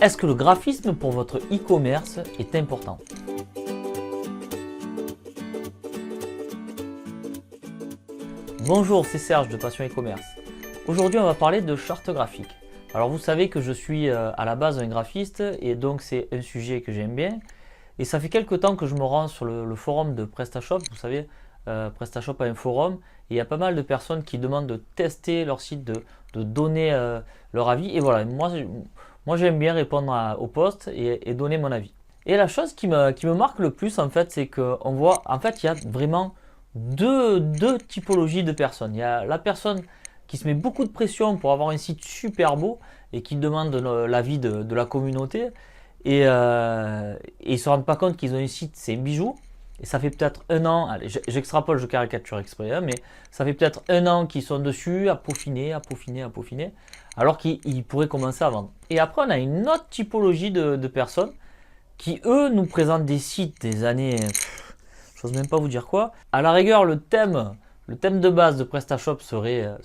Est-ce que le graphisme pour votre e-commerce est important? Bonjour, c'est Serge de Passion e-commerce. Aujourd'hui, on va parler de charte graphique. Alors, vous savez que je suis à la base un graphiste et donc c'est un sujet que j'aime bien. Et ça fait quelques temps que je me rends sur le forum de PrestaShop. Vous savez, PrestaShop a un forum et il y a pas mal de personnes qui demandent de tester leur site, de donner leur avis. Et voilà, moi j'aime bien répondre aux posts et donner mon avis. Et la chose qui me marque le plus en fait, c'est qu'on voit, en fait, il y a vraiment deux typologies de personnes. Il y a la personne qui se met beaucoup de pression pour avoir un site super beau et qui demande l'avis de la communauté. Et ils ne se rendent pas compte qu'ils ont un site, c'est un bijou. Et ça fait peut-être un an, allez, j'extrapole, je caricature exprès, hein, mais ça fait peut-être un an qu'ils sont dessus à peaufiner, alors qu'ils pourraient commencer à vendre. Et après, on a une autre typologie de personnes qui, eux, nous présentent des sites des années, je n'ose même pas vous dire quoi. À la rigueur, le thème de base de PrestaShop serait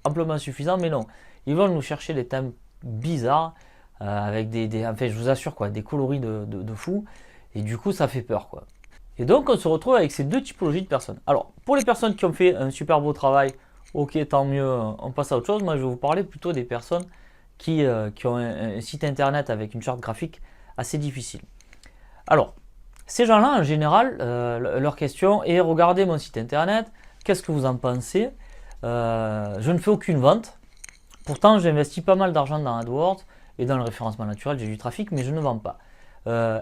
amplement suffisant, mais non. Ils vont nous chercher des thèmes bizarres, avec enfin, je vous assure, quoi, des coloris de fou. Et du coup, ça fait peur, quoi. Et donc, on se retrouve avec ces deux typologies de personnes. Alors, pour les personnes qui ont fait un super beau travail, ok, tant mieux, on passe à autre chose. Moi, je vais vous parler plutôt des personnes qui ont un site internet avec une charte graphique assez difficile. Alors, ces gens-là, en général, leur question est: regardez mon site internet, qu'est-ce que vous en pensez? Je ne fais aucune vente. Pourtant, j'investis pas mal d'argent dans AdWords et dans le référencement naturel, j'ai du trafic, mais je ne vends pas.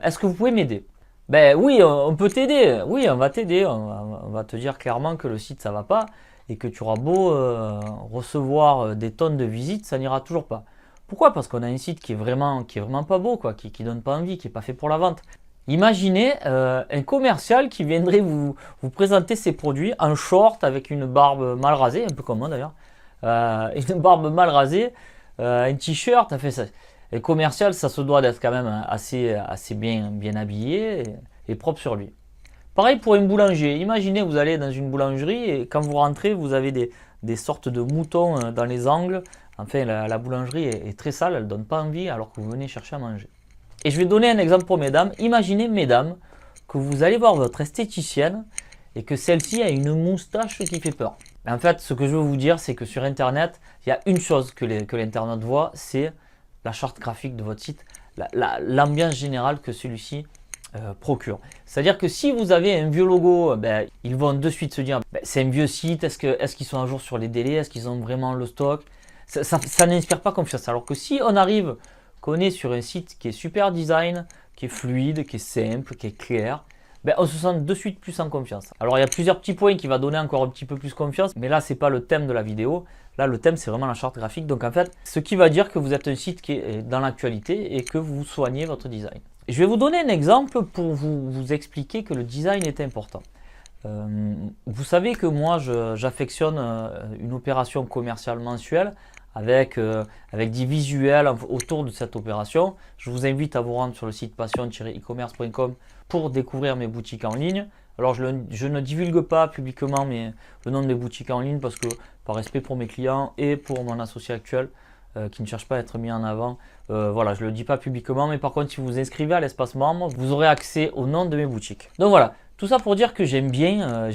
Est-ce que vous pouvez m'aider? Ben oui, on peut t'aider. Oui, on va t'aider. On va te dire clairement que le site, ça va pas et que tu auras beau recevoir des tonnes de visites, ça n'ira toujours pas. Pourquoi? Parce qu'on a un site qui est vraiment pas beau, quoi, qui donne pas envie, qui est pas fait pour la vente. Imaginez un commercial qui viendrait vous présenter ses produits en short avec une barbe mal rasée, un peu comme moi d'ailleurs, une barbe mal rasée, un t-shirt, enfin ça. Et commercial, ça se doit d'être quand même assez bien habillé et propre sur lui. Pareil pour un boulanger. Imaginez, vous allez dans une boulangerie et quand vous rentrez, vous avez des sortes de moutons dans les angles. Enfin, la boulangerie est très sale, elle ne donne pas envie alors que vous venez chercher à manger. Et je vais donner un exemple pour mesdames. Imaginez, mesdames, que vous allez voir votre esthéticienne et que celle-ci a une moustache qui fait peur. En fait, ce que je veux vous dire, c'est que sur Internet, il y a une chose que l'Internet voit, c'est la charte graphique de votre site, l'ambiance générale que celui-ci procure. C'est-à-dire que si vous avez un vieux logo, ben, ils vont de suite se dire c'est un vieux site, est-ce qu'ils sont à jour sur les délais, est-ce qu'ils ont vraiment le stock? Ça n'inspire pas confiance. Alors que si on arrive, qu'on est sur un site qui est super design, qui est fluide, qui est simple, qui est clair, ben, on se sent de suite plus en confiance. Alors il y a plusieurs petits points qui vont donner encore un petit peu plus confiance, mais là c'est pas le thème de la vidéo. Là le thème c'est vraiment la charte graphique. Donc en fait, ce qui va dire que vous êtes un site qui est dans l'actualité et que vous soignez votre design. Je vais vous donner un exemple pour vous expliquer que le design est important. Vous savez que moi j'affectionne une opération commerciale mensuelle avec des visuels autour de cette opération. Je vous invite à vous rendre sur le site passion-e-commerce.com pour découvrir mes boutiques en ligne. Alors je ne divulgue pas publiquement le nom de mes boutiques en ligne parce que par respect pour mes clients et pour mon associé actuel qui ne cherche pas à être mis en avant, voilà, je ne le dis pas publiquement, mais par contre si vous vous inscrivez à l'espace membre, vous aurez accès au nom de mes boutiques. Donc voilà, tout ça pour dire que j'aime bien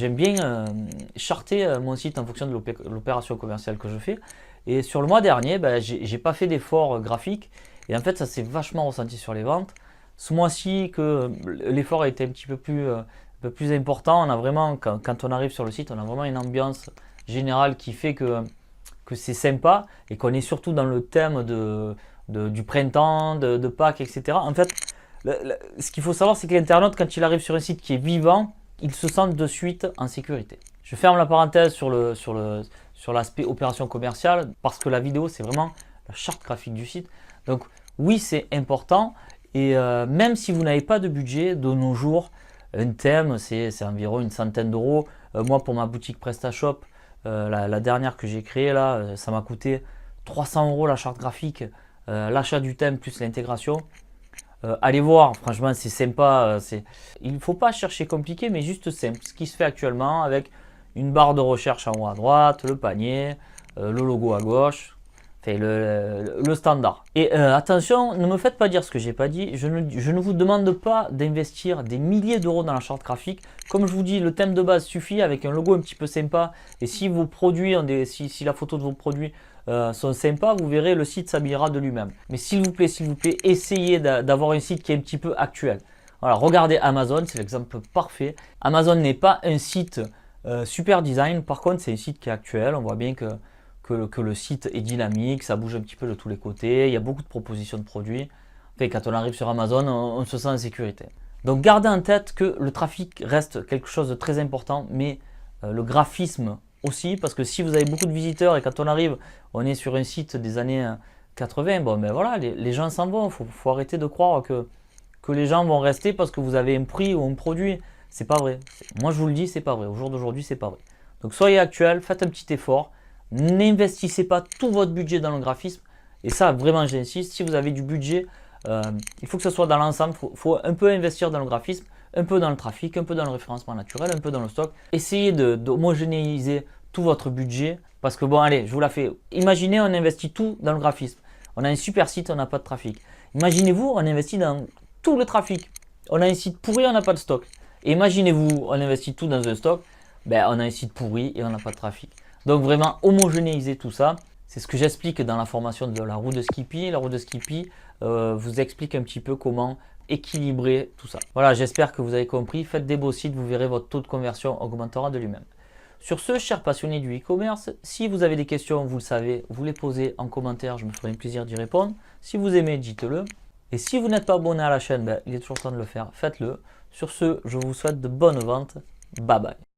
charter mon site en fonction de l'opération commerciale que je fais. Et sur le mois dernier, ben, j'ai pas fait d'effort graphique et en fait ça s'est vachement ressenti sur les ventes. Ce mois-ci, que l'effort a été un petit peu plus important, on a vraiment, quand on arrive sur le site, on a vraiment une ambiance générale qui fait que c'est sympa et qu'on est surtout dans le thème du printemps, de Pâques, etc. En fait, ce qu'il faut savoir, c'est que l'internaute, quand il arrive sur un site qui est vivant, il se sent de suite en sécurité. Je ferme la parenthèse sur l'aspect opération commerciale parce que la vidéo, c'est vraiment la charte graphique du site. Donc oui, c'est important et même si vous n'avez pas de budget, de nos jours, un thème, c'est environ une centaine d'euros. Moi, pour ma boutique PrestaShop, la dernière que j'ai créée, là, ça m'a coûté 300 euros la charte graphique, l'achat du thème plus l'intégration. Allez voir, franchement c'est sympa, il ne faut pas chercher compliqué mais juste simple, ce qui se fait actuellement avec une barre de recherche en haut à droite, le panier, le logo à gauche, Enfin, le standard. Et attention, ne me faites pas dire ce que j'ai pas dit. Je ne vous demande pas d'investir des milliers d'euros dans la charte graphique. Comme je vous dis, le thème de base suffit avec un logo un petit peu sympa. Et si vos produits, si la photo de vos produits sont sympas, vous verrez, le site s'habillera de lui-même. Mais s'il vous plaît, essayez d'avoir un site qui est un petit peu actuel. Voilà, regardez Amazon, c'est l'exemple parfait. Amazon n'est pas un site super design. Par contre, c'est un site qui est actuel. On voit bien que le site est dynamique, ça bouge un petit peu de tous les côtés, il y a beaucoup de propositions de produits. Enfin, quand on arrive sur Amazon, on se sent en sécurité. Donc gardez en tête que le trafic reste quelque chose de très important, mais le graphisme aussi, parce que si vous avez beaucoup de visiteurs et quand on arrive, on est sur un site des années 80, bon ben voilà, les gens s'en vont, faut arrêter de croire que les gens vont rester parce que vous avez un prix ou un produit. C'est pas vrai. Moi je vous le dis, c'est pas vrai. Au jour d'aujourd'hui, c'est pas vrai. Donc soyez actuel, faites un petit effort. N'investissez pas tout votre budget dans le graphisme. Et ça, vraiment, j'insiste, si vous avez du budget, il faut que ce soit dans l'ensemble. Il faut un peu investir dans le graphisme, un peu dans le trafic, un peu dans le référencement naturel, un peu dans le stock. Essayez d'homogénéiser tout votre budget. Parce que bon, allez, je vous la fais. Imaginez, on investit tout dans le graphisme. On a un super site, on n'a pas de trafic. Imaginez-vous, on investit dans tout le trafic. On a un site pourri, on n'a pas de stock. Et imaginez-vous, on investit tout dans un stock. Ben, on a un site pourri et on n'a pas de trafic. Donc vraiment homogénéiser tout ça, c'est ce que j'explique dans la formation de la roue de Skippy. La roue de Skippy vous explique un petit peu comment équilibrer tout ça. Voilà, j'espère que vous avez compris. Faites des beaux sites, vous verrez votre taux de conversion augmentera de lui-même. Sur ce, chers passionnés du e-commerce, si vous avez des questions, vous le savez, vous les posez en commentaire, je me ferai un plaisir d'y répondre. Si vous aimez, dites-le. Et si vous n'êtes pas abonné à la chaîne, ben, il est toujours temps de le faire, faites-le. Sur ce, je vous souhaite de bonnes ventes. Bye bye.